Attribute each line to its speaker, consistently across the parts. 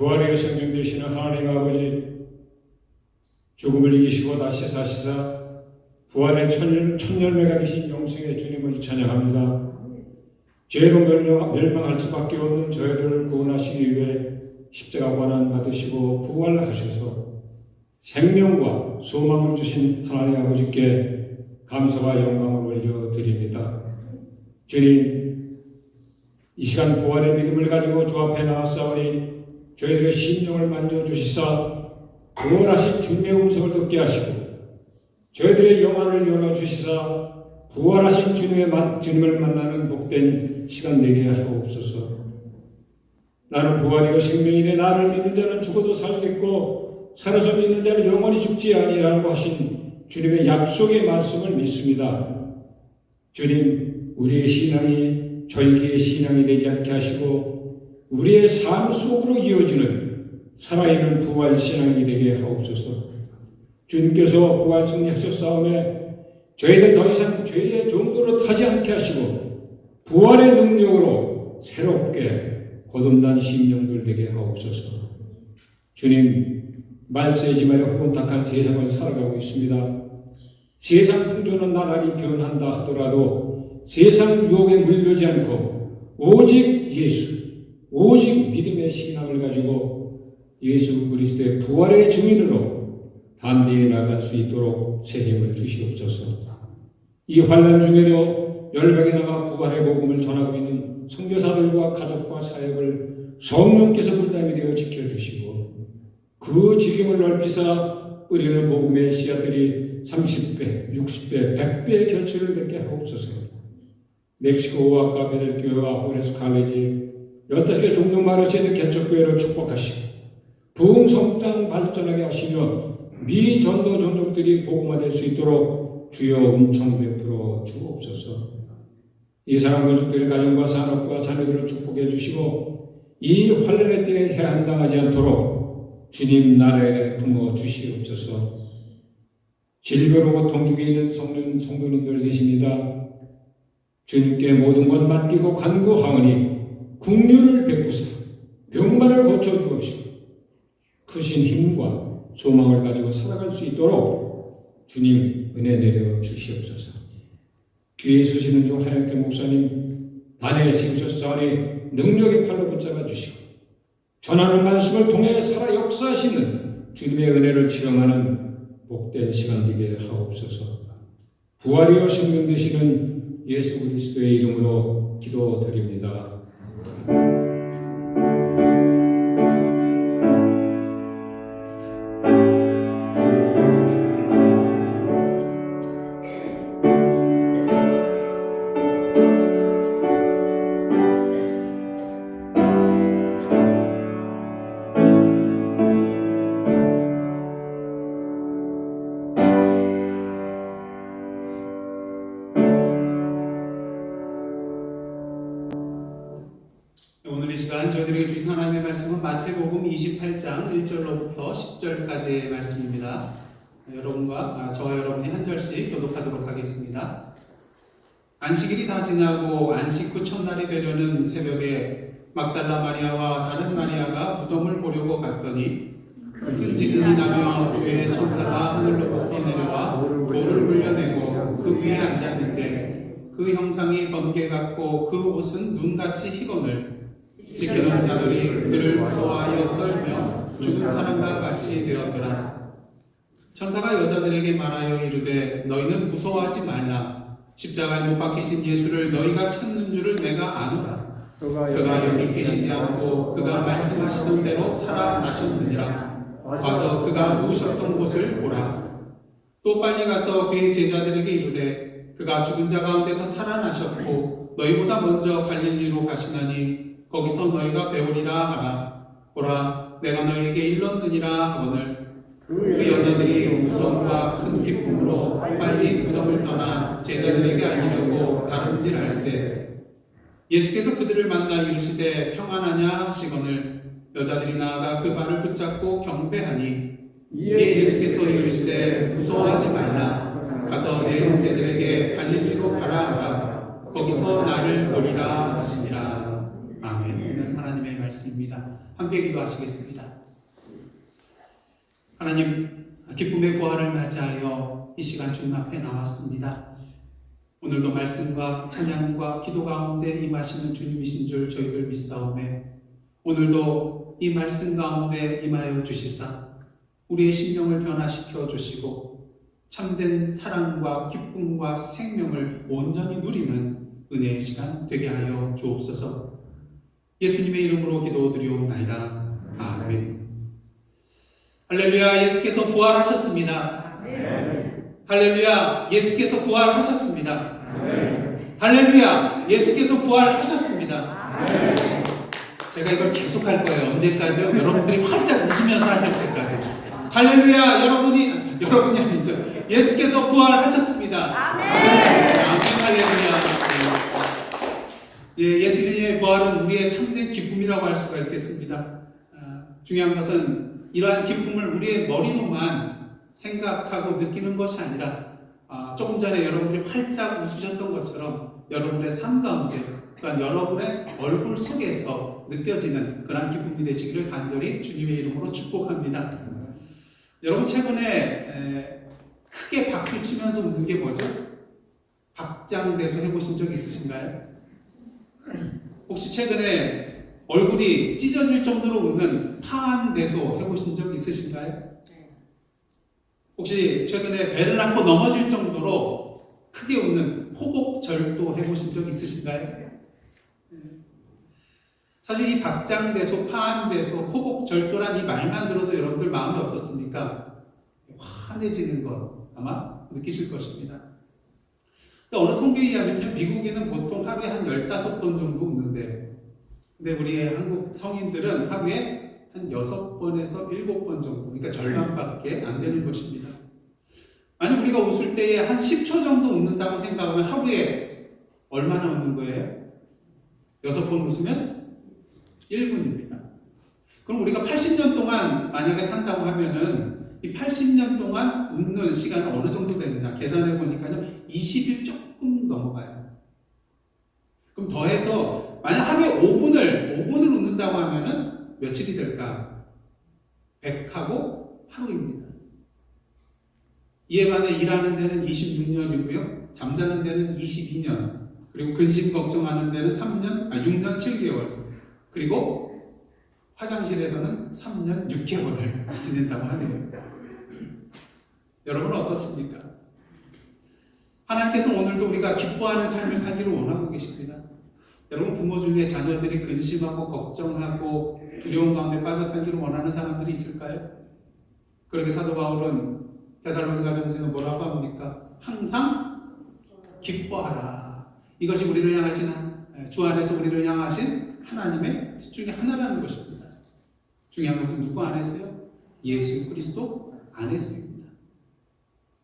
Speaker 1: 부활의 생명 되시는 하나님 아버지, 죽음을 이기시고 다시 사시사 부활의 천열매가 되신 영생의 주님을 찬양합니다. 죄로 멸망할 수밖에 없는 저희들을 구원하시기 위해 십자가 고난 받으시고 부활하셔서 생명과 소망을 주신 하나님 아버지께 감사와 영광을 올려드립니다. 주님, 이 시간 부활의 믿음을 가지고 주 앞에 나왔사오니 저희들의 심령을 만져주시사 부활하신 주님의 음성을 듣게 하시고 저희들의 영안을 열어주시사 부활하신 주님을 만나는 복된 시간 되게 하옵소서. 나는 부활이요 생명이래 나를 믿는 자는 죽어도 살겠고 살아서 믿는 자는 영원히 죽지 아니라고 하신 주님의 약속의 말씀을 믿습니다. 주님, 우리의 신앙이 절기의 신앙이 되지 않게 하시고 우리의 삶 속으로 이어지는 살아있는 부활 신앙이 되게 하옵소서. 주님께서 부활 승리하셨사오매 저희들 더 이상 죄의 종로로 타지 않게 하시고 부활의 능력으로 새롭게 거듭난 심령들 되게 하옵소서. 주님, 말세지 말에 혼탁한 세상을 살아가고 있습니다. 세상 풍조는 나날이 변한다 하더라도 세상 유혹에 물려지 않고 오직 예수, 오직 믿음의 신앙을 가지고 예수 그리스도의 부활의 증인으로 담대히 나갈 수 있도록 새 힘을 주시옵소서. 이 환난 중에도 열방에 나가 부활의 복음을 전하고 있는 선교사들과 가족과 사역을 성령께서 불담이 되어 지켜주시고 그 지경을 넓히사 뿌리는 복음의 씨앗들이 30배, 60배, 100배의 결실을 맺게 하옵소서. 멕시코 오아카 베델교회와 호레스 칼레지 15개 종종 마르시의 개척교회를 축복하시고 부흥 성장 발전하게 하시며 미 전도 종족들이 복음화될 수 있도록 주여 은총 베풀어 주옵소서. 이 사랑 가족들의 가정과 산업과 자녀들을 축복해 주시고 이 환난의 때에 해한당하지 않도록 주님 나라에 품어 주시옵소서. 질병으로 고통 중에 있는 성도님들 계십니다. 주님께 모든 것 맡기고 간구하오니 긍휼을 베푸사 병만을 고쳐 주옵시고 크신 힘과 소망을 가지고 살아갈 수 있도록 주님 은혜 내려 주시옵소서. 귀에 서시는 중 하얀태 목사님 단에 세우셨사오니 능력의 팔로 붙잡아 주시고 전하는 말씀을 통해 살아 역사하시는 주님의 은혜를 체험하는 복된 시간 되게 하옵소서. 부활이요 생명 되시는 예수 그리스도의 이름으로 기도드립니다.
Speaker 2: 오늘 이 시간 저희들에게 주신 하나님의 말씀은 마태복음 28장 1절로부터 10절까지의 말씀입니다. 여러분과 저와 여러분이 한 절씩 교독하도록 하겠습니다. 안식일이 다 지나고 안식 후 첫날이 되려는 새벽에 막달라 마리아와 다른 마리아가 무덤을 보려고 갔더니 큰 지진이 나며 주의 천사가 하늘로부터 내려와 돌을 물려내고 그 위에 앉았는데 그 형상이 번개 같고 그 옷은 눈같이 희건을 지키던 자들이 그를 무서워하여 떨며 죽은 사람과 같이 되었더라. 천사가 여자들에게 말하여 이르되 너희는 무서워하지 말라. 십자가에 못 박히신 예수를 너희가 찾는 줄을 내가 아노라. 그가 여기 계시지 않고 그가 말씀하시던 대로 살아나셨느니라. 와서 그가 누우셨던 곳을 보라. 또 빨리 가서 그의 제자들에게 이르되 그가 죽은 자 가운데서 살아나셨고 너희보다 먼저 갈릴리로 가시나니 거기서 너희가 배우리라 하라. 보라 내가 너희에게 일렀느니라 하거늘 그 여자들이 무서움과 큰 기쁨으로 빨리 무덤을 떠나 제자들에게 알리려고 다름질할세. 예수께서 그들을 만나 이르시되 평안하냐 하시거늘 여자들이 나아가 그 발을 붙잡고 경배하니 이에 예수께서 이르시되 무서워하지 말라. 가서 내 형제들에게 갈릴리로 가라 하라. 거기서 나를 보리라 하시니라. 아멘. 이는 하나님의 말씀입니다. 함께 기도하시겠습니다. 하나님, 기쁨의 부활을 맞이하여 이 시간 주님 앞에 나왔습니다. 오늘도 말씀과 찬양과 기도 가운데 임하시는 주님이신 줄 저희들 믿사오매 오늘도 이 말씀 가운데 임하여 주시사 우리의 심령을 변화시켜 주시고 참된 사랑과 기쁨과 생명을 온전히 누리는 은혜의 시간 되게 하여 주옵소서. 예수님의 이름으로 기도드리옵나이다. 아멘. 할렐루야. 예수께서 부활하셨습니다. 할렐루야. 예수께서 부활하셨습니다. 할렐루야. 예수께서 부활하셨습니다. 제가 이걸 계속 할 거예요. 언제까지요? 여러분들이 활짝 웃으면서 하실 때까지. 할렐루야. 여러분이 아니죠. 예수께서 부활하셨습니다. 아멘. 할렐루야. 예, 예수님의 부활은 우리의 참된 기쁨이라고 할 수가 있겠습니다. 중요한 것은 이러한 기쁨을 우리의 머리로만 생각하고 느끼는 것이 아니라 조금 전에 여러분들이 활짝 웃으셨던 것처럼 여러분의 삶 가운데 또한 여러분의 얼굴 속에서 느껴지는 그런 기쁨이 되시기를 간절히 주님의 이름으로 축복합니다. 여러분 최근에 크게 박수 치면서 웃는 게 뭐죠? 박장대소 해보신 적 있으신가요? 혹시 최근에 얼굴이 찢어질 정도로 웃는 파한대소 해보신 적 있으신가요? 혹시 최근에 배를 안고 넘어질 정도로 크게 웃는 호복절도 해보신 적 있으신가요? 사실 이 박장대소, 파한대소, 호복절도란 이 말만 들어도 여러분들 마음이 어떻습니까? 환해지는 것 아마 느끼실 것입니다. 어느 통계에 의하면요, 미국에는 보통 하루에 한 15번 정도 웃는데, 근데 우리의 한국 성인들은 하루에 한 6번에서 7번 정도, 그러니까 절반밖에 안 되는 것입니다. 만약 우리가 웃을 때에 한 10초 정도 웃는다고 생각하면 하루에 얼마나 웃는 거예요? 6번 웃으면 1분입니다. 그럼 우리가 80년 동안 만약에 산다고 하면은 이 80년 동안 웃는 시간은 어느 정도 되느냐 계산해 보니까요 20일 조금 넘어가요. 그럼 더해서 만약 하루에 5분을 웃는다고 하면은 며칠이 될까? 100하고 하루입니다. 이에 반해 일하는 데는 26년이고요. 잠자는 데는 22년. 그리고 근심 걱정하는 데는 6년 7개월. 그리고 화장실에서는 3년 6개월을 지낸다고 하네요. 여러분 어떻습니까? 하나님께서 오늘도 우리가 기뻐하는 삶을 살기를 원하고 계십니다. 여러분 부모 중에 자녀들이 근심하고 걱정하고 두려움 가운데 빠져 살기를 원하는 사람들이 있을까요? 그러게 사도 바울은 데살로니가 전서에 뭐라고 합니까? 항상 기뻐하라. 이것이 우리를 향하신 주 안에서 우리를 향하신 하나님의 뜻 중에 하나라는 것입니다. 중요한 것은 누구 안에서요? 예수 그리스도 안에서입니다.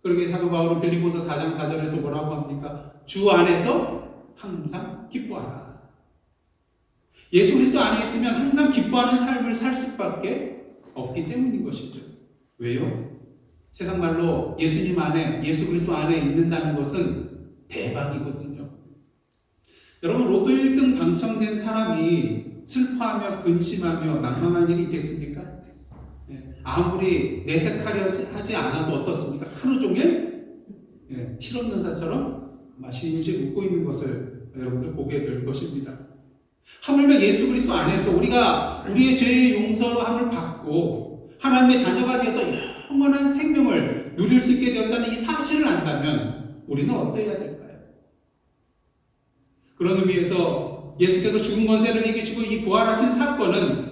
Speaker 2: 그러게 사도 바울은 빌립보서 4장 4절에서 뭐라고 합니까? 주 안에서 항상 기뻐하라. 예수 그리스도 안에 있으면 항상 기뻐하는 삶을 살 수밖에 없기 때문인 것이죠. 왜요? 세상 말로 예수님 안에, 예수 그리스도 안에 있는다는 것은 대박이거든요. 여러분 로또 1등 당첨된 사람이 슬퍼하며 근심하며 낭망할 일이 있겠습니까? 아무리 내색하려 하지 않아도 어떻습니까? 하루 종일 실없는 사처럼 실실 웃고 있는 것을 여러분들 보게 될 것입니다. 하물며 예수 그리스도 안에서 우리가 우리의 죄의 용서함을 받고 하나님의 자녀가 되어서 영원한 생명을 누릴 수 있게 되었다는 이 사실을 안다면 우리는 어떠해야 될까요? 그런 의미에서 예수께서 죽은 권세를 이기시고 이 부활하신 사건은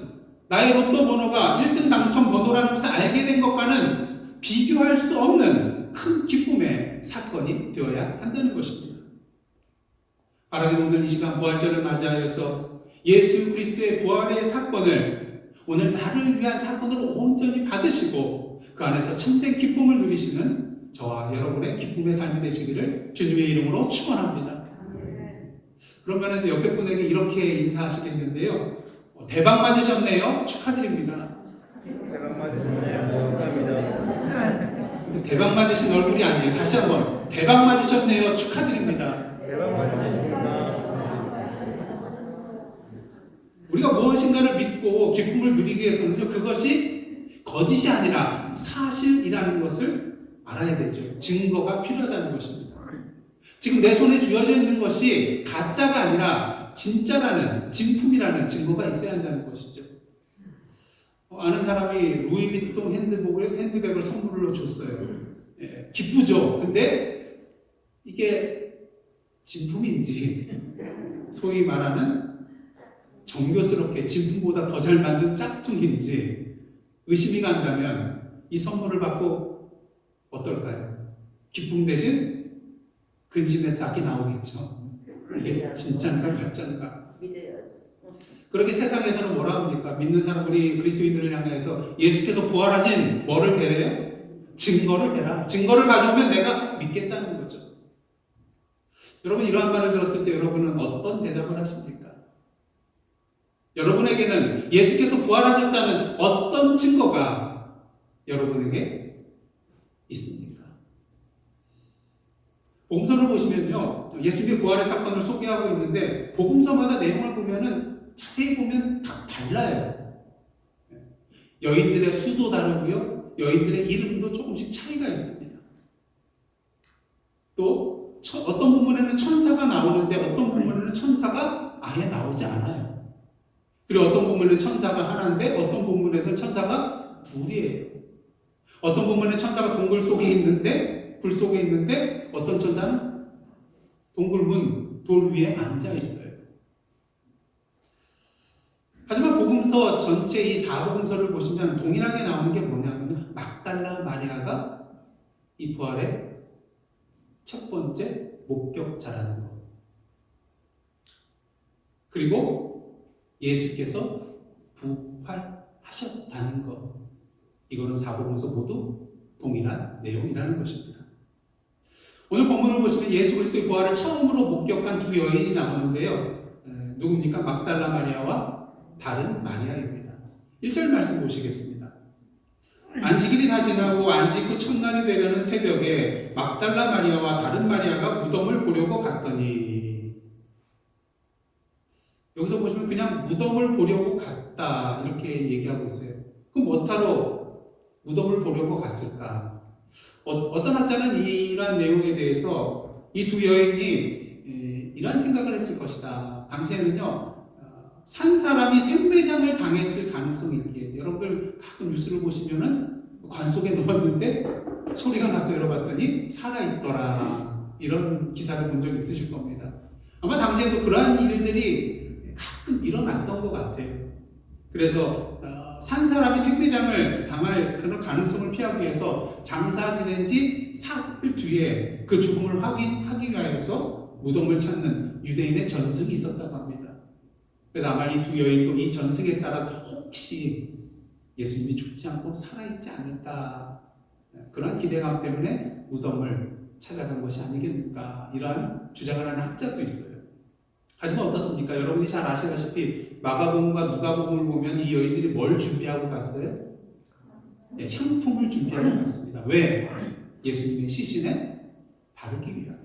Speaker 2: 나의 로또 번호가 1등 당첨 번호라는 것을 알게 된 것과는 비교할 수 없는 큰 기쁨의 사건이 되어야 한다는 것입니다. 바라기도 오늘 이 시간 부활절을 맞이하여서 예수 그리스도의 부활의 사건을 오늘 나를 위한 사건으로 온전히 받으시고 그 안에서 참된 기쁨을 누리시는 저와 여러분의 기쁨의 삶이 되시기를 주님의 이름으로 축원합니다. 그런 면에서 옆에 분에게 이렇게 인사하시겠는데요. 대박 맞으셨네요. 축하드립니다.
Speaker 3: 대박 맞으셨네요. 축하합니다.
Speaker 2: 근데 대박 맞으신 얼굴이 아니에요. 다시 한번 대박 맞으셨네요. 축하드립니다.
Speaker 3: 대박 맞으셨습니다.
Speaker 2: 우리가 무엇인가를 믿고 기쁨을 누리기 위해서는요, 그것이 거짓이 아니라 사실이라는 것을 알아야 되죠. 증거가 필요하다는 것입니다. 지금 내 손에 쥐어져 있는 것이 가짜가 아니라 진짜라는, 진품이라는 증거가 있어야 한다는 것이죠. 아는 사람이 루이비통 핸드백을 선물로 줬어요. 예, 기쁘죠. 근데 이게 진품인지 소위 말하는 정교스럽게 진품보다 더 잘 만든 짝퉁인지 의심이 간다면 이 선물을 받고 어떨까요? 기쁨 대신 근심의 싹이 나오겠죠. 이게 진짜인가 가짜인가. 그렇게 세상에서는 뭐라 합니까? 믿는 사람, 우리 그리스도인들을 향해서 예수께서 부활하신 뭐를 대래요? 증거를 대라. 증거를 가져오면 내가 믿겠다는 거죠. 여러분, 이러한 말을 들었을 때 여러분은 어떤 대답을 하십니까? 여러분에게는 예수께서 부활하셨다는 어떤 증거가 여러분에게 있습니까? 복음서를 보시면요, 예수님의 부활의 사건을 소개하고 있는데 복음서마다 내용을 보면은 자세히 보면 다 달라요. 여인들의 수도 다르고요, 여인들의 이름도 조금씩 차이가 있습니다. 또 어떤 부분에는 천사가 나오는데 어떤 부분에는 천사가 아예 나오지 않아요. 그리고 어떤 부분에는 천사가 하나인데 어떤 부분에서는 천사가 둘이에요. 어떤 부분에 천사가 동굴 속에 있는데, 불 속에 있는데 어떤 천사는 동굴 문, 돌 위에 앉아 있어요. 하지만 복음서 전체 이 4복음서를 보시면 동일하게 나오는 게 뭐냐면 막달라 마리아가 이 부활의 첫 번째 목격자라는 것. 그리고 예수께서 부활하셨다는 것. 이거는 4복음서 모두 동일한 내용이라는 것입니다. 오늘 본문을 보시면 예수 그리스도의 부활을 처음으로 목격한 두 여인이 나오는데요. 누굽니까? 막달라 마리아와 다른 마리아입니다. 1절 말씀 보시겠습니다. 안식일이 다 지나고 안식 후 첫날이 되려는 새벽에 막달라 마리아와 다른 마리아가 무덤을 보려고 갔더니, 여기서 보시면 그냥 무덤을 보려고 갔다 이렇게 얘기하고 있어요. 그럼 뭐하러 무덤을 보려고 갔을까? 어떤 학자는 이러한 내용에 대해서 이 두 여인이 이런 생각을 했을 것이다. 당시에는요, 산 사람이 생매장을 당했을 가능성이 있기에, 여러분들 가끔 뉴스를 보시면은 관 속에 넣었는데 소리가 나서 열어봤더니 살아있더라, 이런 기사를 본 적 있으실 겁니다. 아마 당시에도 그러한 일들이 가끔 일어났던 것 같아요. 그래서 산 사람이 생매장을 당할 그런 가능성을 피하기 위해서 장사 지낸 지 사흘 뒤에 그 죽음을 확인하기 위하여서 무덤을 찾는 유대인의 전승이 있었다고 합니다. 그래서 아마 이 두 여인도 이 전승에 따라 혹시 예수님이 죽지 않고 살아있지 않을까, 그런 기대감 때문에 무덤을 찾아간 것이 아니겠는가, 이러한 주장을 하는 학자도 있어요. 하지만 어떻습니까? 여러분이 잘 아시다시피 마가복음과 누가복음을 보면 이 여인들이 뭘 준비하고 갔어요? 네, 향품을 준비하고 갔습니다. 왜? 예수님의 시신에 바르기 위하여.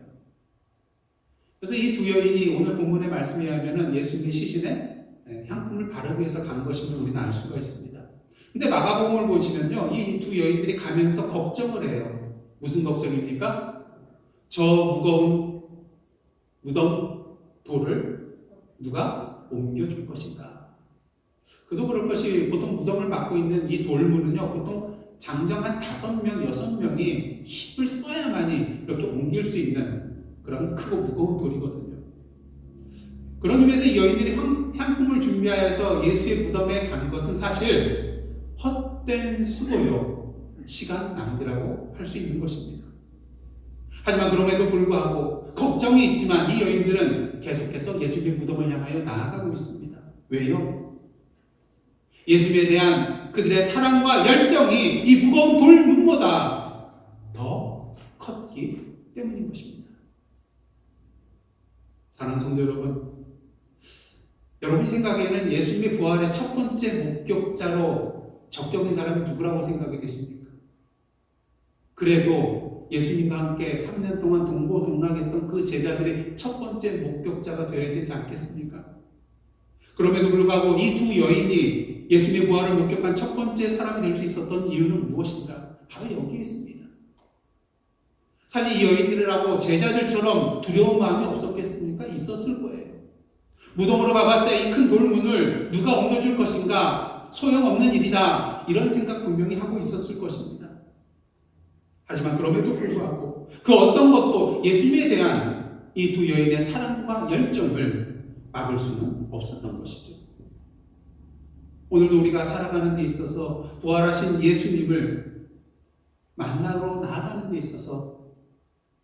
Speaker 2: 그래서 이 두 여인이 오늘 본문의 말씀에 의하면 예수님의 시신에 향품을 바르기 위해서 간 것임을 우리는 알 수가 있습니다. 근데 마가복음을 보시면요, 이 두 여인들이 가면서 걱정을 해요. 무슨 걱정입니까? 저 무거운 무덤 돌을 누가 옮겨줄 것인가? 그도 그럴 것이, 보통 무덤을 맡고 있는 이 돌문은요, 보통 장정 한 5명, 6명이 힘을 써야만이 이렇게 옮길 수 있는 그런 크고 무거운 돌이거든요. 그런 의미에서 이 여인들이 향품을 준비하여서 예수의 무덤에 간 것은 사실 헛된 수고요, 시간 낭비라고 할 수 있는 것입니다. 하지만 그럼에도 불구하고 걱정이 있지만 이 여인들은 계속해서 예수님의 무덤을 향하여 나아가고 있습니다. 왜요? 예수님에 대한 그들의 사랑과 열정이 이 무거운 돌문보다 더 컸기 때문인 것입니다. 사랑하는 성도 여러분, 여러분이 생각에는 예수님의 부활의 첫 번째 목격자로 적격인 사람이 누구라고 생각이 되십니까? 그래도 예수님과 함께 3년 동안 동고동락했던 그 제자들의 첫 번째 목격자가 되어야 되지 않겠습니까? 그럼에도 불구하고 이 두 여인이 예수님의 부활을 목격한 첫 번째 사람이 될 수 있었던 이유는 무엇인가? 바로 여기에 있습니다. 사실 이 여인들이라고 제자들처럼 두려운 마음이 없었겠습니까? 있었을 거예요. 무덤으로 가봤자 이 큰 돌문을 누가 옮겨줄 것인가? 소용없는 일이다. 이런 생각 분명히 하고 있었을 것입니다. 하지만 그럼에도 불구하고 그 어떤 것도 예수님에 대한 이 두 여인의 사랑과 열정을 막을 수는 없었던 것이죠. 오늘도 우리가 살아가는 데 있어서 부활하신 예수님을 만나러 나아가는 데 있어서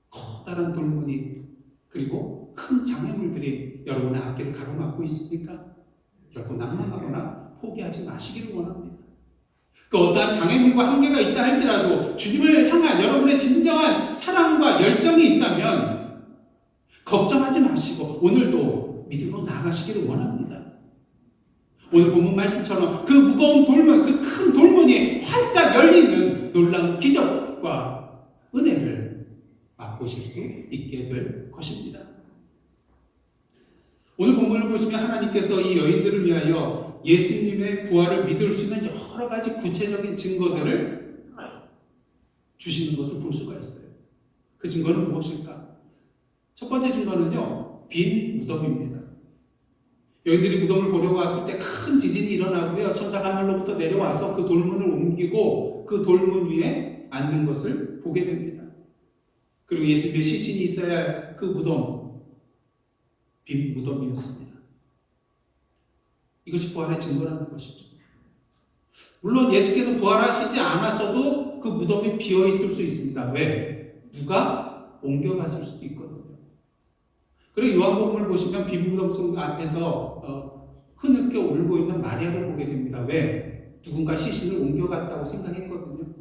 Speaker 2: 커다란 돌문이 그리고 큰 장애물들이 여러분의 앞길을 가로막고 있습니까? 결코 난망하거나 포기하지 마시기를 원합니다. 그 어떠한 장애물과 한계가 있다 할지라도 주님을 향한 여러분의 진정한 사랑과 열정이 있다면 걱정하지 마시고 오늘도 믿음으로 나아가시기를 원합니다. 오늘 본문 말씀처럼 그 무거운 돌문, 그 큰 돌문이 활짝 열리는 놀라운 기적과 은혜를 맛보실 수 있게 될 것입니다. 오늘 본문을 보시면 하나님께서 이 여인들을 위하여 예수님의 부활을 믿을 수 있는 여러 가지 구체적인 증거들을 주시는 것을 볼 수가 있어요. 그 증거는 무엇일까? 첫 번째 증거는요, 빈 무덤입니다. 여인들이 무덤을 보려고 왔을 때 큰 지진이 일어나고요, 천사가 하늘로부터 내려와서 그 돌문을 옮기고 그 돌문 위에 앉는 것을 보게 됩니다. 그리고 예수님의 시신이 있어야 할 그 무덤, 빈 무덤이었습니다. 이것이 부활의 증거라는 것이죠. 물론 예수께서 부활하시지 않았어도 그 무덤이 비어 있을 수 있습니다. 왜? 누가 옮겨갔을 수도 있거든요. 그리고 요한복음을 보시면 빈 무덤 속 앞에서 흐느껴 울고 있는 마리아를 보게 됩니다. 왜? 누군가 시신을 옮겨갔다고 생각했거든요.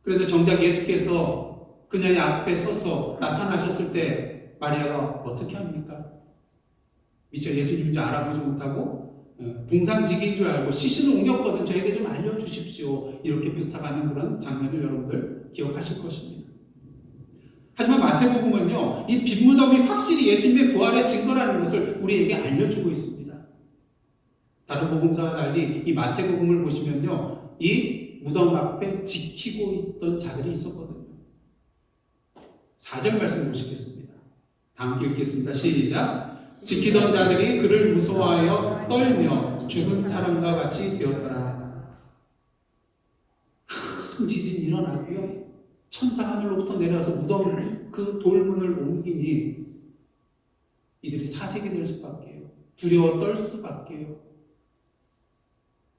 Speaker 2: 그래서 정작 예수께서 그녀의 앞에 서서 나타나셨을 때 마리아가 어떻게 합니까? 미처 예수님인 줄 알아보지 못하고 동상직인 줄 알고 시신을 옮겼거든, 저에게 좀 알려주십시오. 이렇게 부탁하는 그런 장면을 여러분들 기억하실 것입니다. 하지만 마태복음은요, 이 빈 무덤이 확실히 예수님의 부활의 증거라는 것을 우리에게 알려주고 있습니다. 다른 복음서와 달리 이 마태복음을 보시면요, 이 무덤 앞에 지키고 있던 자들이 있었거든요. 4절 말씀 보시겠습니다. 다 함께 읽겠습니다. 시작. 지키던 자들이 그를 무서워하여 떨며 죽은 사람과 같이 되었더라. 큰 지진이 일어나고요, 천사 하늘로부터 내려서 무덤을 그 돌문을 옮기니 이들이 사색이 될 수밖에요. 두려워 떨 수밖에요.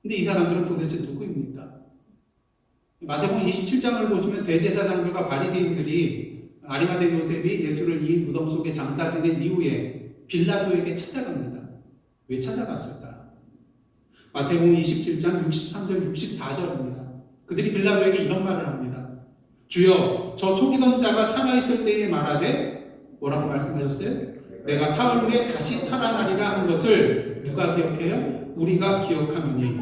Speaker 2: 근데 이 사람들은 도대체 누구입니까? 마태복음 27장을 보시면 대제사장들과 바리새인들이 아리마대 요셉이 예수를 이 무덤 속에 장사 지낸 이후에 빌라도에게 찾아갑니다. 왜 찾아갔을까? 마태복음 27장 63절 64절입니다. 그들이 빌라도에게 이런 말을 합니다. 주여, 저 속이던 자가 살아있을 때에 말하되 뭐라고 말씀하셨어요? 내가 사흘 후에 다시 살아나리라 한 것을 누가 기억해요? 우리가 기억하노니.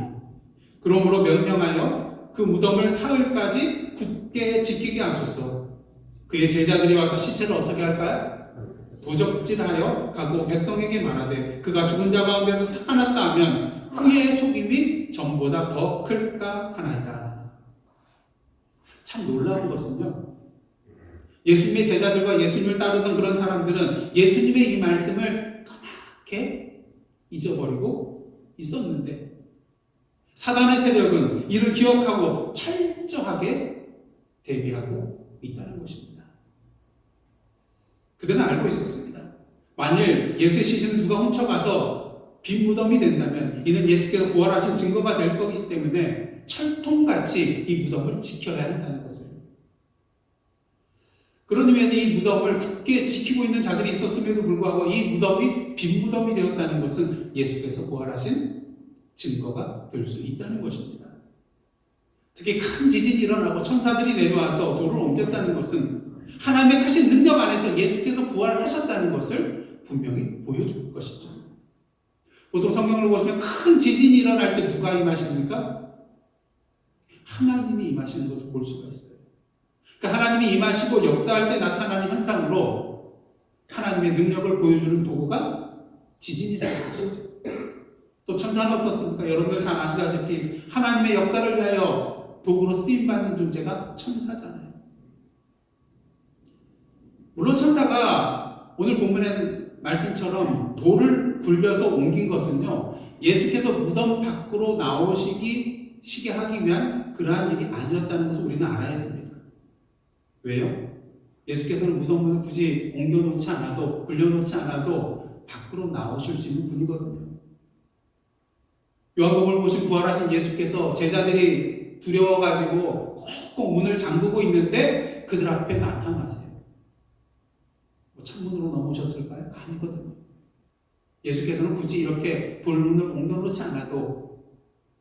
Speaker 2: 그러므로 명령하여 그 무덤을 사흘까지 굳게 지키게 하소서. 그의 제자들이 와서 시체를 어떻게 할까요? 도적질하여 가고 백성에게 말하되 그가 죽은 자 가운데서 살아났다 하면 그의 속임이 전보다 더 클까 하나이다. 참 놀라운 것은요, 예수님의 제자들과 예수님을 따르던 그런 사람들은 예수님의 이 말씀을 까맣게 잊어버리고 있었는데 사단의 세력은 이를 기억하고 철저하게 대비하고 있다는 것입니다. 그들은 알고 있었습니다. 만일 예수의 시신을 누가 훔쳐가서 빈 무덤이 된다면 이는 예수께서 부활하신 증거가 될 거기 때문에 철통같이 이 무덤을 지켜야 한다는 것을. 그런 의미에서 이 무덤을 굳게 지키고 있는 자들이 있었음에도 불구하고 이 무덤이 빈 무덤이 되었다는 것은 예수께서 부활하신 증거가 될 수 있다는 것입니다. 특히 큰 지진이 일어나고 천사들이 내려와서 돌을 옮겼다는 것은 하나님의 크신 능력 안에서 예수께서 부활하셨다는 것을 분명히 보여줄 것이죠. 보통 성경을 보시면 큰 지진이 일어날 때 누가 임하십니까? 하나님이 임하시는 것을 볼 수가 있어요. 그러니까 하나님이 임하시고 역사할 때 나타나는 현상으로 하나님의 능력을 보여주는 도구가 지진이라는 것이죠. 또 천사는 어떻습니까? 여러분들 잘 아시다시피 하나님의 역사를 위하여 도구로 쓰임받는 존재가 천사잖아요. 물론 천사가 오늘 본문의 말씀처럼 돌을 굴려서 옮긴 것은요, 예수께서 무덤 밖으로 나오시게 하기 위한 그러한 일이 아니었다는 것을 우리는 알아야 됩니다. 왜요? 예수께서는 무덤을 굳이 옮겨놓지 않아도, 굴려놓지 않아도 밖으로 나오실 수 있는 분이거든요. 요한복음을 보신 부활하신 예수께서 제자들이 두려워가지고 꼭 문을 잠그고 있는데 그들 앞에 나타나세요. 창문으로 넘으셨을까요? 아니거든요. 예수께서는 굳이 이렇게 돌문을 옮겨놓지 않아도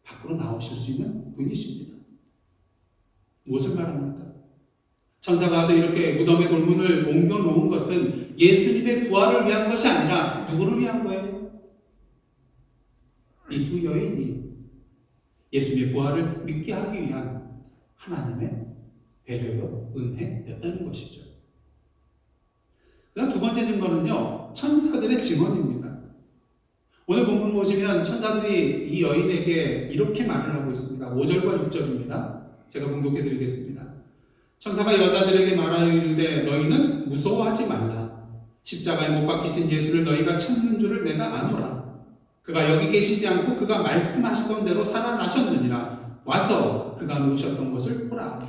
Speaker 2: 밖으로 나오실 수 있는 분이십니다. 무엇을 말합니까? 천사가 와서 이렇게 무덤의 돌문을 옮겨놓은 것은 예수님의 부활을 위한 것이 아니라 누구를 위한 거예요? 이 두 여인이 예수님의 부활을 믿게 하기 위한 하나님의 배려요, 은혜였다는 것이죠. 그다음 두 번째 증거는요, 천사들의 증언입니다. 오늘 본문 보시면 천사들이 이 여인에게 이렇게 말을 하고 있습니다. 5절과 6절입니다. 제가 봉독해 드리겠습니다. 천사가 여자들에게 말하여 이르되 너희는 무서워하지 말라. 십자가에 못 박히신 예수를 너희가 찾는 줄을 내가 아노라. 그가 여기 계시지 않고 그가 말씀하시던 대로 살아나셨느니라. 와서 그가 누우셨던 곳을 보라.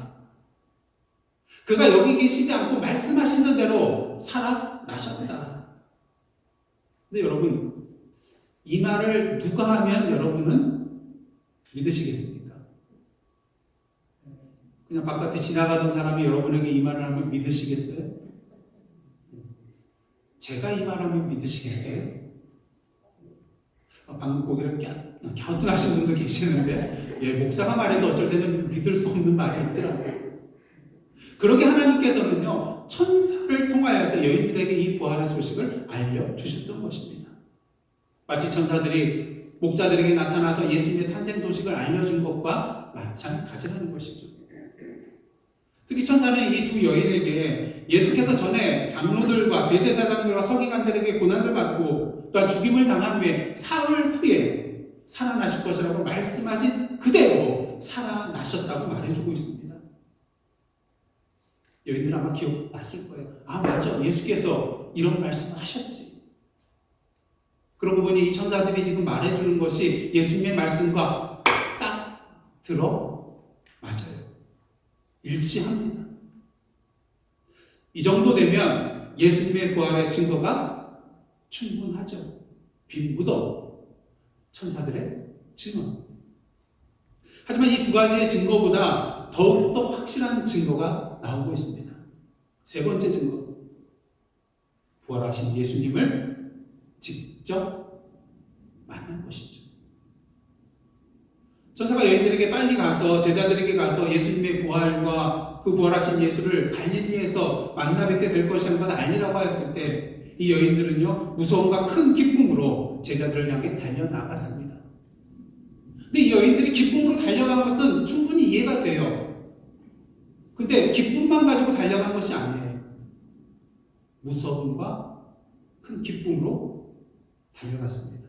Speaker 2: 그가 여기 계시지 않고 말씀하시는 대로 살아나셨다. 근데 여러분, 이 말을 누가 하면 여러분은 믿으시겠습니까? 그냥 바깥에 지나가던 사람이 여러분에게 이 말을 하면 믿으시겠어요? 제가 이 말하면 믿으시겠어요? 방금 고개를 갸우뚱하신 분도 계시는데, 목사가 말해도 어쩔 때는 믿을 수 없는 말이 있더라고요. 그러게 하나님께서는요, 천사를 통하여서 여인들에게 이 부활의 소식을 알려주셨던 것입니다. 마치 천사들이 목자들에게 나타나서 예수님의 탄생 소식을 알려준 것과 마찬가지라는 것이죠. 특히 천사는 이 두 여인에게 예수께서 전에 장로들과 대제사장들과 서기관들에게 고난을 받고 또한 죽임을 당한 후에 사흘 후에 살아나실 것이라고 말씀하신 그대로 살아나셨다고 말해주고 있습니다. 여인들은 아마 기억났을 거예요. 아, 맞아. 예수께서 이런 말씀을 하셨지. 그러고 보니 이 천사들이 지금 말해주는 것이 예수님의 말씀과 딱 들어 맞아요. 일치합니다. 이 정도 되면 예수님의 부활의 증거가 충분하죠. 빈 무덤, 천사들의 증언. 하지만 이 두 가지의 증거보다 더욱더 확실한 증거가 나오고 있습니다. 세 번째 증거, 부활하신 예수님을 직접 만난 것이죠. 천사가 여인들에게 빨리 가서 제자들에게 가서 예수님의 부활과 그 부활하신 예수를 갈릴리에서 만나 뵙게 될 것이라는 것을 알리라고 했을 때 이 여인들은요, 무서움과 큰 기쁨으로 제자들을 향해 달려나갔습니다. 근데 이 여인들이 기쁨으로 달려간 것은 충분히 이해가 돼요. 근데 기쁨만 가지고 달려간 것이 아니에요. 무서움과 큰 기쁨으로 달려갔습니다.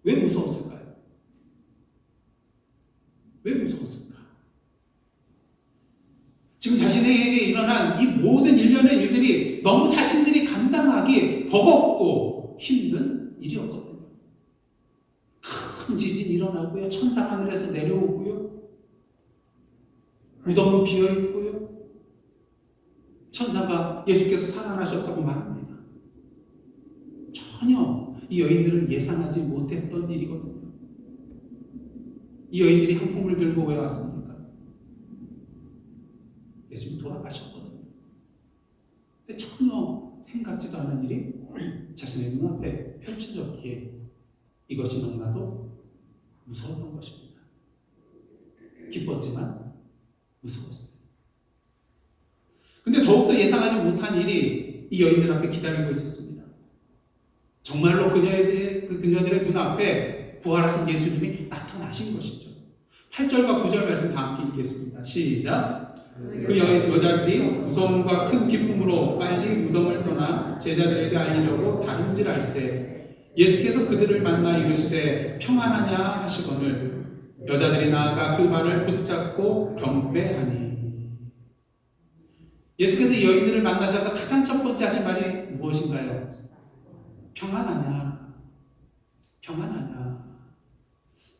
Speaker 2: 왜 무서웠을까요? 왜 무서웠을까? 지금 자신에게 일어난 이 모든 일련의 일들이 너무 자신들이 감당하기 버겁고 힘든 일이었거든요. 큰 지진이 일어나고요. 천사 하늘에서 내려오고요. 무덤은 비어있고요. 천사가 예수께서 살아나셨다고 말합니다. 전혀 이 여인들은 예상하지 못했던 일이거든요. 이 여인들이 한 품을 들고 왜 왔습니까? 예수님 돌아가셨거든요. 근데 전혀 생각지도 않은 일이 자신의 눈앞에 펼쳐졌기에 이것이 너무나도 무서웠던 것입니다. 기뻤지만 무서웠어요. 근데 더욱더 예상하지 못한 일이 이 여인들 앞에 기다리고 있었습니다. 정말로 그녀들의 눈앞에 부활하신 예수님이 나타나신 것이죠. 8절과 9절 말씀 다 함께 읽겠습니다. 시작. 그 여자들이 무서움과 큰 기쁨으로 빨리 무덤을 떠나 제자들에게 알리려고 다름질할세 예수께서 그들을 만나 이르시되 평안하냐 하시거늘 여자들이 나아가 그 발을 붙잡고 경배하니. 예수께서 이 여인들을 만나셔서 가장 첫 번째 하신 말이 무엇인가요? 평안하냐? 평안하냐?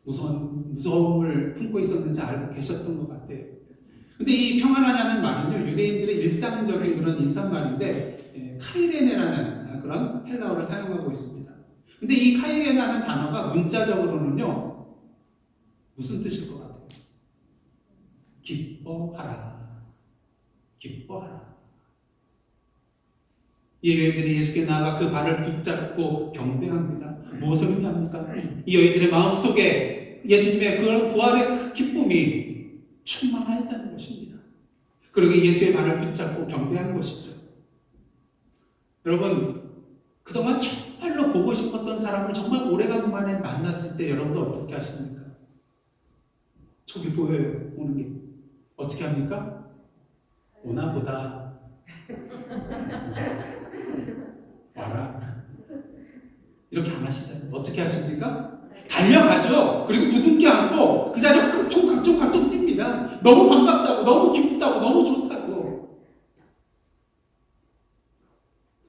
Speaker 2: 무서움을 품고 있었는지 알고 계셨던 것 같아요. 근데 이 평안하냐는 말은요, 유대인들의 일상적인 그런 인사말인데, 카이레네라는 그런 헬라어를 사용하고 있습니다. 근데 이 카이레나는 단어가 문자적으로는요, 무슨 뜻일 것 같아요? 기뻐하라. 기뻐하라. 이 여인들이 예수께 나아가 그 발을 붙잡고 경배합니다. 무엇을 의미합니까? 이 여인들의 마음속에 예수님의 그런 부활의 그 기쁨이 충만하였다는 것입니다. 그러게 예수의 발을 붙잡고 경배한 것이죠. 여러분, 그동안 정말로 보고 싶었던 사람을 정말 오래간만에 만났을 때 여러분들 어떻게 하십니까? 저기 보여요. 오는 게. 어떻게 합니까? 오나 보다. 와라. 이렇게 안 하시잖아요. 어떻게 하십니까? 달려가죠. 그리고 부둥켜 안고 그 자리에 각종 뜁니다. 너무 반갑다고, 너무 기쁘다고, 너무 좋다고.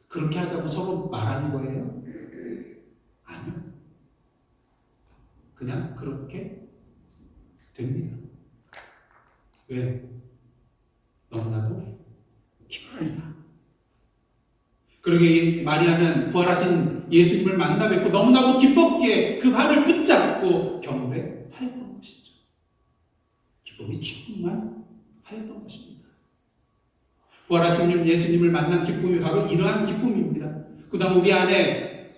Speaker 2: 그렇게 하자고 서로 말하는 거예요? 아니요. 그냥 그렇게 됩니다. 왜? 너무나도 기쁩니다. 그러게 마리아는 부활하신 예수님을 만나 뵙고 너무나도 기뻤기에 그 발을 붙잡고 경배하였던 것이죠. 기쁨이 충만하였던 것입니다. 부활하신 예수님을 만난 기쁨이 바로 이러한 기쁨입니다. 그 다음 우리 안에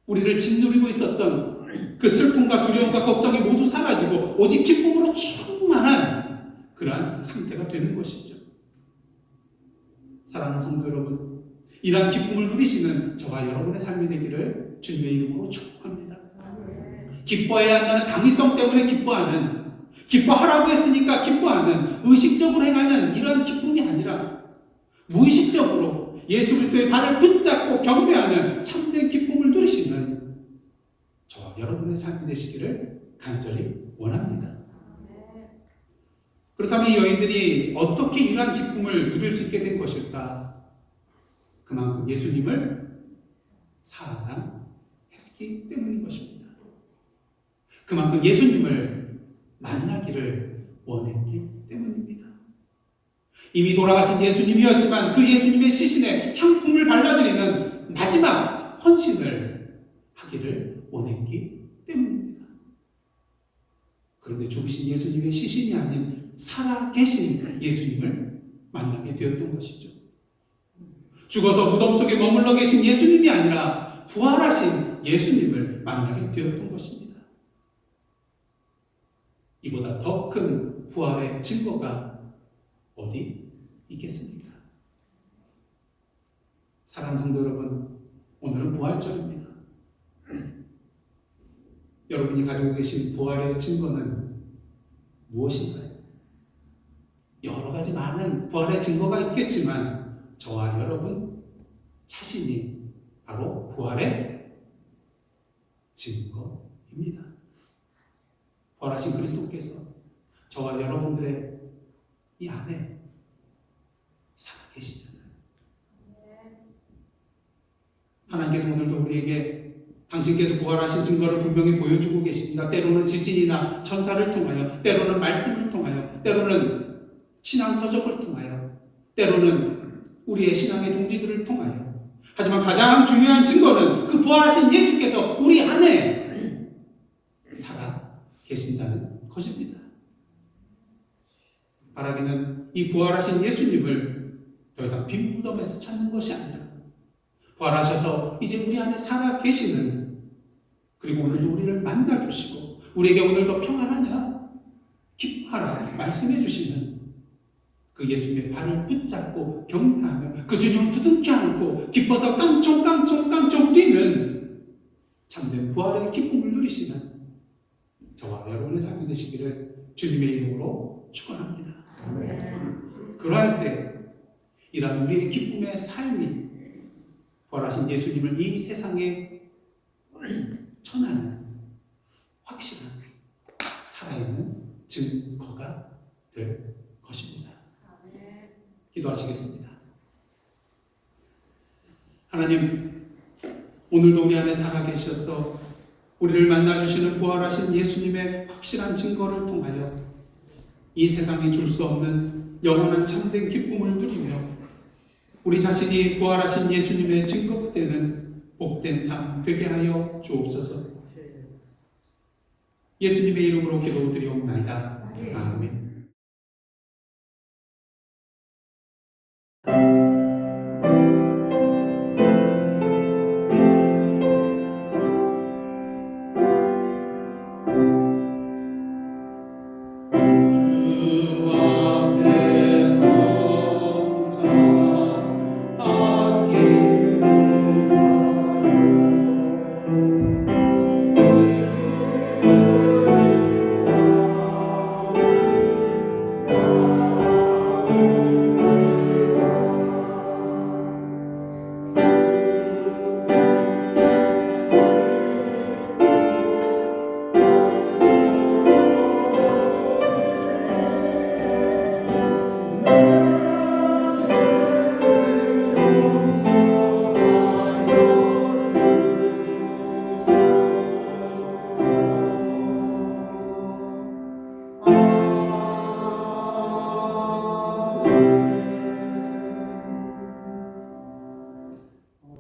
Speaker 2: 우리를 짓누르고 있었던 그 슬픔과 두려움과 걱정이 모두 사라지고 오직 기쁨으로 충만한 그러한 상태가 되는 것이죠. 사랑하는 성도 여러분, 이러한 기쁨을 누리시는 저와 여러분의 삶이 되기를 주님의 이름으로 축복합니다. 기뻐해야 한다는 당위성 때문에 기뻐하라고 했으니까 기뻐하는, 의식적으로 행하는 이러한 기쁨이 아니라 무의식적으로 예수 그리스도의 발을 붙잡고 경배하는 참된 기쁨을 누리시는 저와 여러분의 삶이 되시기를 간절히 원합니다. 그렇다면 이 여인들이 어떻게 이러한 기쁨을 누릴 수 있게 된 것일까? 그만큼 예수님을 사랑했기 때문인 것입니다. 그만큼 예수님을 만나기를 원했기 때문입니다. 이미 돌아가신 예수님이었지만 그 예수님의 시신에 향품을 발라드리는 마지막 헌신을 하기를 원했기 때문입니다. 그런데 죽으신 예수님의 시신이 아닌 살아계신 예수님을 만나게 되었던 것이죠. 죽어서 무덤 속에 머물러 계신 예수님이 아니라 부활하신 예수님을 만나게 되었던 것입니다. 이보다 더 큰 부활의 증거가 어디 있겠습니까? 사랑하는 성도 여러분, 오늘은 부활절입니다. 여러분이 가지고 계신 부활의 증거는 무엇인가요? 여러 가지 많은 부활의 증거가 있겠지만 저와 여러분 자신이 바로 부활의 증거입니다. 부활하신 그리스도께서 저와 여러분들의 이 안에 살아계시잖아요. 하나님께서 오늘도 우리에게 당신께서 부활하신 증거를 분명히 보여주고 계십니다. 때로는 지진이나 천사를 통하여, 때로는 말씀을 통하여, 때로는 신앙 서적을 통하여, 때로는 우리의 신앙의 동지들을 통하여. 하지만 가장 중요한 증거는 그 부활하신 예수께서 우리 안에 살아 계신다는 것입니다. 바라기는 이 부활하신 예수님을 더 이상 빈 무덤에서 찾는 것이 아니라 부활하셔서 이제 우리 안에 살아 계시는, 그리고 오늘도 우리를 만나 주시고 우리에게 오늘도 평안하냐 기뻐하라 말씀해 주시는 그 예수님의 발을 붙잡고 경배하며 그 주님을 부둥켜 안고 기뻐서 깡총깡총깡총 뛰는 참된 부활의 기쁨을 누리시는 저와 여러분의 삶이 되시기를 주님의 이름으로 축원합니다. 그러할 때 이런 우리의 기쁨의 삶이 부활하신 예수님을 이 세상에 전하는 확실한 살아있는 증거가 될 것입니다. 기도하시겠습니다. 하나님, 오늘도 우리 안에 살아계셔서 우리를 만나주시는 부활하신 예수님의 확실한 증거를 통하여 이 세상에 줄 수 없는 영원한 참된 기쁨을 누리며 우리 자신이 부활하신 예수님의 증거가 되는 복된 삶 되게 하여 주옵소서. 예수님의 이름으로 기도드리옵나이다. 아멘.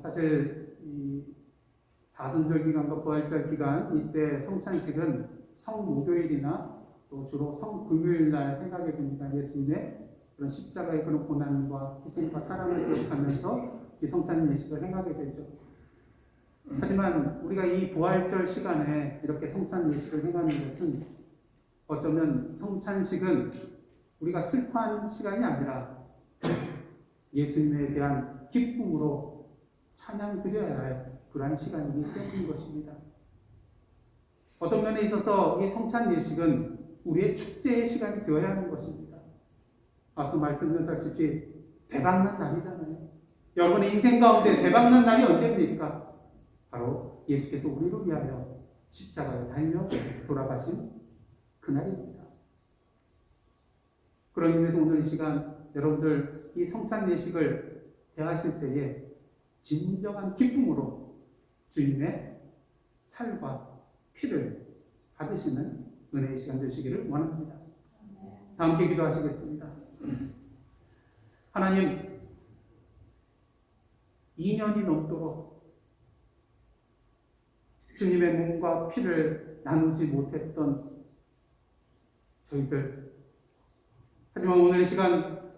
Speaker 4: 사실 이 사순절 기간과 부활절 기간 이때 성찬식은 성목요일이나 또 주로 성금요일 날 행하게 됩니다. 예수님의 그런 십자가의 그런 고난과 희생과 사랑을 기억하면서 이 성찬 예식을 행하게 되죠. 하지만 우리가 이 부활절 시간에 이렇게 성찬 예식을 행하는 것은 어쩌면 성찬식은 우리가 슬퍼한 시간이 아니라 예수님에 대한 기쁨으로 찬양 드려야 할 그러한 시간이기 때문인 것입니다. 어떤 면에 있어서 이 성찬 예식은 우리의 축제의 시간이 되어야 하는 것입니다. 앞서 말씀드렸다시피 대박난 날이잖아요. 여러분의 인생 가운데 대박난 날이 언제입니까? 바로 예수께서 우리를 위하여 십자가에 달려 돌아가신 그날입니다. 그런 의미에서 오늘 이 시간 여러분들 이 성찬 예식을 대하실 때에 진정한 기쁨으로 주님의 살과 피를 받으시는 은혜의 시간 되시기를 원합니다. 다 함께 기도하시겠습니다. 하나님, 2년이 넘도록 주님의 몸과 피를 나누지 못했던 저희들, 하지만 오늘 이 시간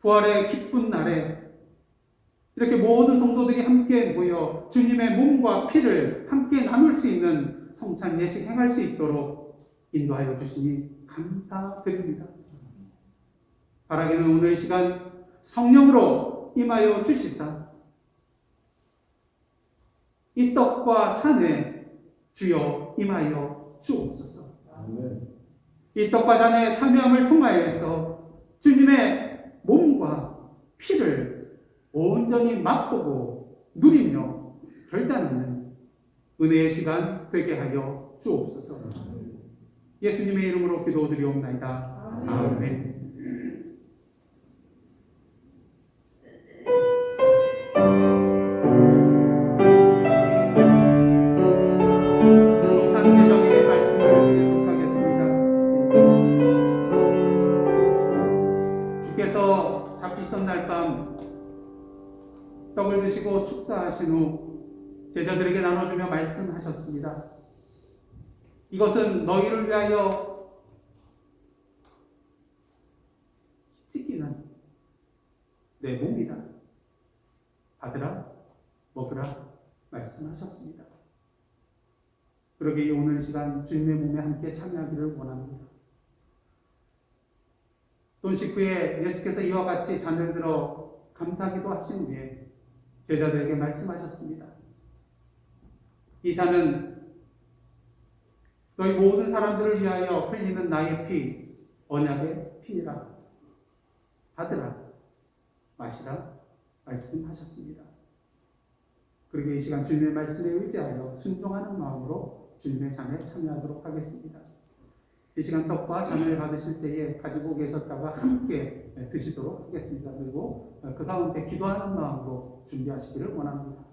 Speaker 4: 부활의 기쁜 날에 이렇게 모든 성도들이 함께 모여 주님의 몸과 피를 함께 나눌 수 있는 성찬 예식 행할 수 있도록 인도하여 주시니 감사드립니다. 바라기는 오늘 이 시간 성령으로 임하여 주시사 이 떡과 잔에 주여 임하여 주옵소서. 이 떡과 잔에 참여함을 통하여서 주님의 몸과 피를 온전히 맛보고 누리며 결단하는 은혜의 시간 되게 하여 주옵소서. 예수님의 이름으로 기도드리옵나이다. 아멘. 성찬 계정의 말씀을 읽도록하겠습니다. 주께서 잡히던 날 밤 떡을 드시고 축사하신 후 제자들에게 나눠주며 말씀하셨습니다. 이것은 너희를 위하여 찢기는 내 몸이다. 받으라, 먹으라 말씀하셨습니다. 그러기에 오늘 시간 주님의 몸에 함께 참여하기를 원합니다. 돈식 후에 예수께서 이와 같이 잔을 들어 감사기도 하신 후에 제자들에게 말씀하셨습니다. 이 잔은 너희 모든 사람들을 위하여 흘리는 나의 피, 언약의 피니라. 받으라, 마시라 말씀하셨습니다. 그리고 이 시간 주님의 말씀에 의지하여 순종하는 마음으로 주님의 잔에 참여하도록 하겠습니다. 이 시간 떡과 잔을 받으실 때에 가지고 계셨다가 함께 드시도록 하겠습니다. 그리고 그 가운데 기도하는 마음으로 준비하시기를 원합니다.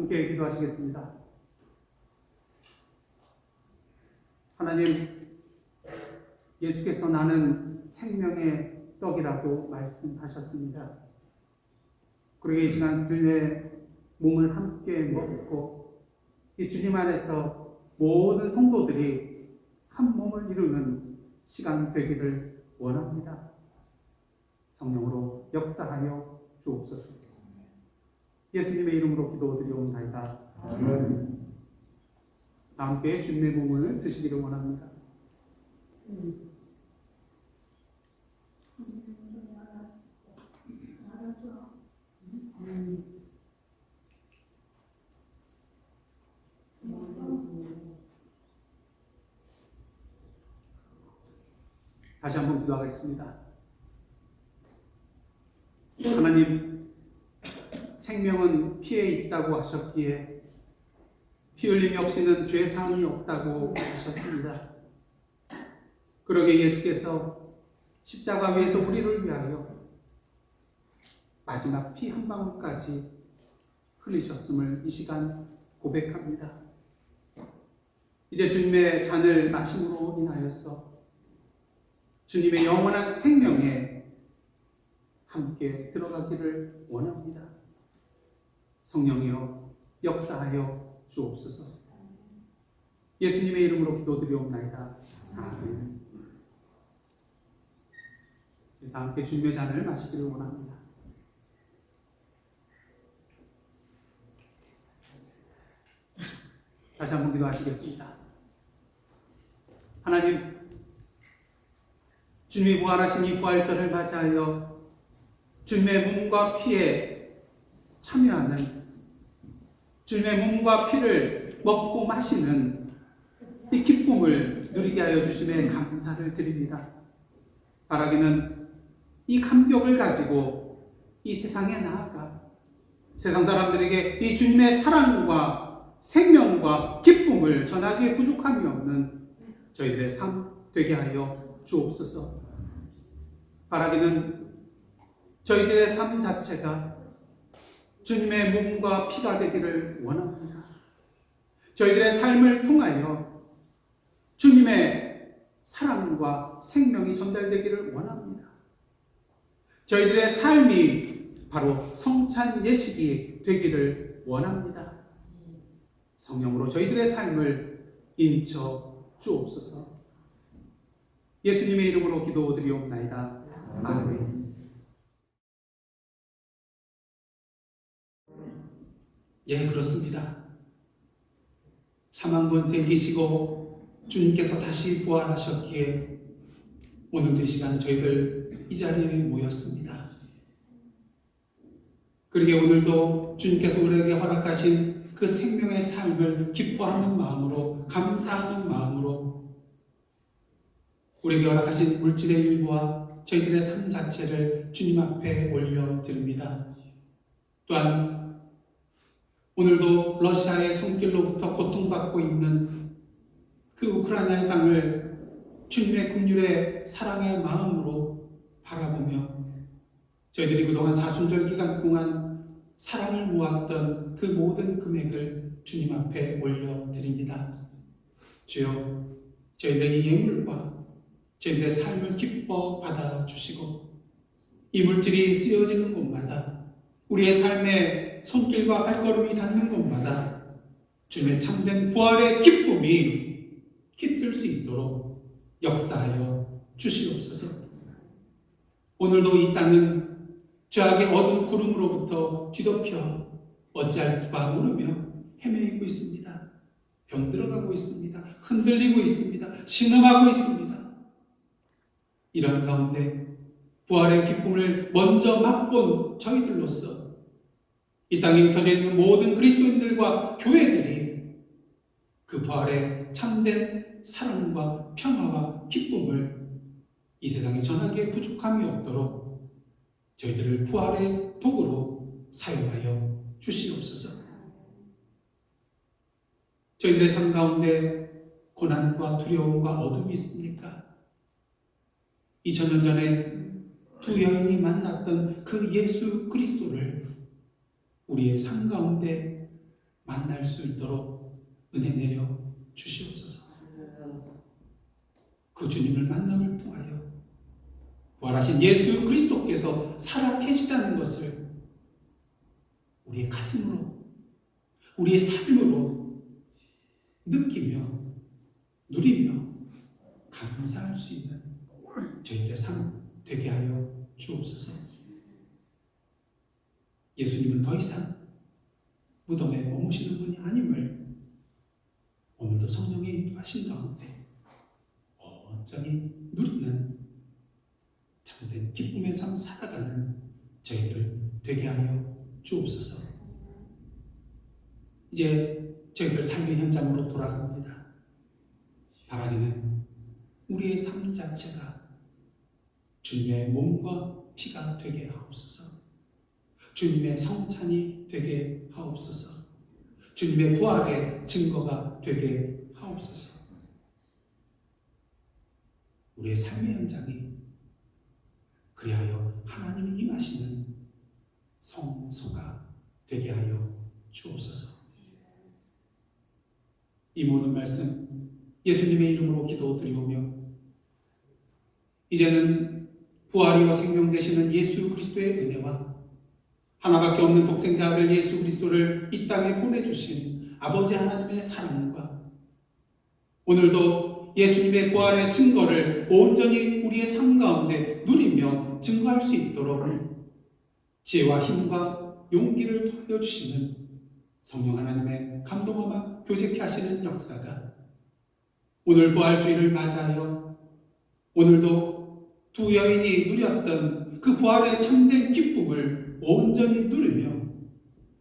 Speaker 4: 함께 기도하시겠습니다. 하나님, 예수께서 나는 생명의 떡이라고 말씀하셨습니다. 그리고 이 시간 주님의 몸을 함께 먹고 이 주님 안에서 모든 성도들이 한 몸을 이루는 시간 되기를 원합니다. 성령으로 역사하여 주옵소서. 예수님의 이름으로 기도드리옵나이다. 다 함께 주님의 몸을 드시기를 원합니다. 다시 한번 기도하겠습니다. 하나님, 생명은 피에 있다고 하셨기에 피 흘림이 없이는 죄 사함이 없다고 하셨습니다. 그러게 예수께서 십자가 위에서 우리를 위하여 마지막 피 한 방울까지 흘리셨음을 이 시간 고백합니다. 이제 주님의 잔을 마심으로 인하여서 주님의 영원한 생명에 함께 들어가기를 원합니다. 성령이여 역사하여 주옵소서. 예수님의 이름으로 기도드리옵나이다. 아멘. 다 함께 주님의 잔을 마시기를 원합니다. 다시 한번 기도하시겠습니다. 하나님, 주님이 부활하신 이 부활절을 맞이하여 주님의 몸과 피에 참여하는, 주님의 몸과 피를 먹고 마시는 이 기쁨을 누리게 하여 주심에 감사를 드립니다. 바라기는 이 감격을 가지고 이 세상에 나아가 세상 사람들에게 이 주님의 사랑과 생명과 기쁨을 전하기에 부족함이 없는 저희들의 삶 되게 하여 주옵소서. 바라기는 저희들의 삶 자체가 주님의 몸과 피가 되기를 원합니다. 저희들의 삶을 통하여 주님의 사랑과 생명이 전달되기를 원합니다. 저희들의 삶이 바로 성찬 예식이 되기를 원합니다. 성령으로 저희들의 삶을 인쳐 주옵소서. 예수님의 이름으로 기도드리옵나이다. 아멘.
Speaker 2: 예, 그렇습니다. 사망 권세 이기시고 주님께서 다시 부활하셨기에 오늘도 이 시간 저희들 이 자리에 모였습니다. 그러기에 오늘도 주님께서 우리에게 허락하신 그 생명의 삶을 기뻐하는 마음으로, 감사하는 마음으로 우리에게 허락하신 물질의 일부와 저희들의 삶 자체를 주님 앞에 올려드립니다. 또한 오늘도 러시아의 손길로부터 고통받고 있는 그 우크라이나의 땅을 주님의 긍휼의 사랑의 마음으로 바라보며 저희들이 그동안 사순절 기간 동안 사랑을 모았던 그 모든 금액을 주님 앞에 올려드립니다. 주여, 저희들의 이 예물과 저희들의 삶을 기뻐 받아주시고 이 물질이 쓰여지는 곳마다 우리의 삶의 손길과 발걸음이 닿는 곳마다 주님의 참된 부활의 기쁨이 깃들 수 있도록 역사하여 주시옵소서. 오늘도 이 땅은 죄악의 어두운 구름으로부터 뒤덮여 어찌할지 모르며 헤매이고 있습니다. 병들어가고 있습니다. 흔들리고 있습니다. 신음하고 있습니다. 이런 가운데 부활의 기쁨을 먼저 맛본 저희들로서 이 땅에 흩어져 있는 모든 그리스도인들과 교회들이 그 부활의 참된 사랑과 평화와 기쁨을 이 세상에 전하기에 부족함이 없도록 저희들을 부활의 도구로 사용하여 주시옵소서. 저희들의 삶 가운데 고난과 두려움과 어둠이 있습니까? 2000년 전에 두 여인이 만났던 그 예수 그리스도를 우리의 삶 가운데 만날 수 있도록 은혜 내려 주시옵소서. 그 주님을 만남을 통하여 부활하신 예수 그리스도께서 살아 계시다는 것을 우리의 가슴으로, 우리의 삶으로 느끼며 누리며 감사할 수 있는 저희들의 삶 되게 하여 주옵소서. 예수님은 더 이상 무덤에 머무시는 분이 아님을 오늘도 성령의 인도하신 가운데 온전히 누리는 참된 기쁨의 삶 살아가는 저희들 되게 하여 주옵소서. 이제 저희들 삶의 현장으로 돌아갑니다. 바라기는 우리의 삶 자체가 주님의 몸과 피가 되게 하옵소서. 주님의 성찬이 되게 하옵소서. 주님의 부활의 증거가 되게 하옵소서. 우리의 삶의 현장이 그리하여 하나님이 임하시는 성소가 되게 하여 주옵소서. 이 모든 말씀 예수님의 이름으로 기도드리오며 이제는 부활이요 생명 되시는 예수 그리스도의 은혜와 하나밖에 없는 독생자 아들 예수 그리스도를 이 땅에 보내주신 아버지 하나님의 사랑과 오늘도 예수님의 부활의 증거를 온전히 우리의 삶 가운데 누리며 증거할 수 있도록 지혜와 힘과 용기를 더하여 주시는 성령 하나님의 감동하며 교제케 하시는 역사가 오늘 부활주의를 맞이하여 오늘도 두 여인이 누렸던 그 부활의 참된 기쁨을 온전히 누리며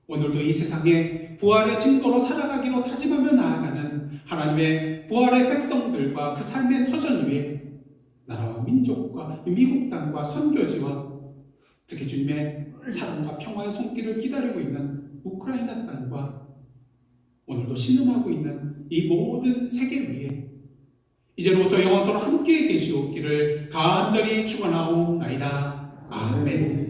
Speaker 2: 오늘도 이 세상에 부활의 증거로 살아가기로 다짐하며 나아가는 하나님의 부활의 백성들과 그 삶의 터전 위에 나라와 민족과 미국 땅과 선교지와 특히 주님의 사랑과 평화의 손길을 기다리고 있는 우크라이나 땅과 오늘도 신음하고 있는 이 모든 세계 위에 이제로부터 영원토록 함께 계시옵기를 간절히 축원하옵나이다. 아멘.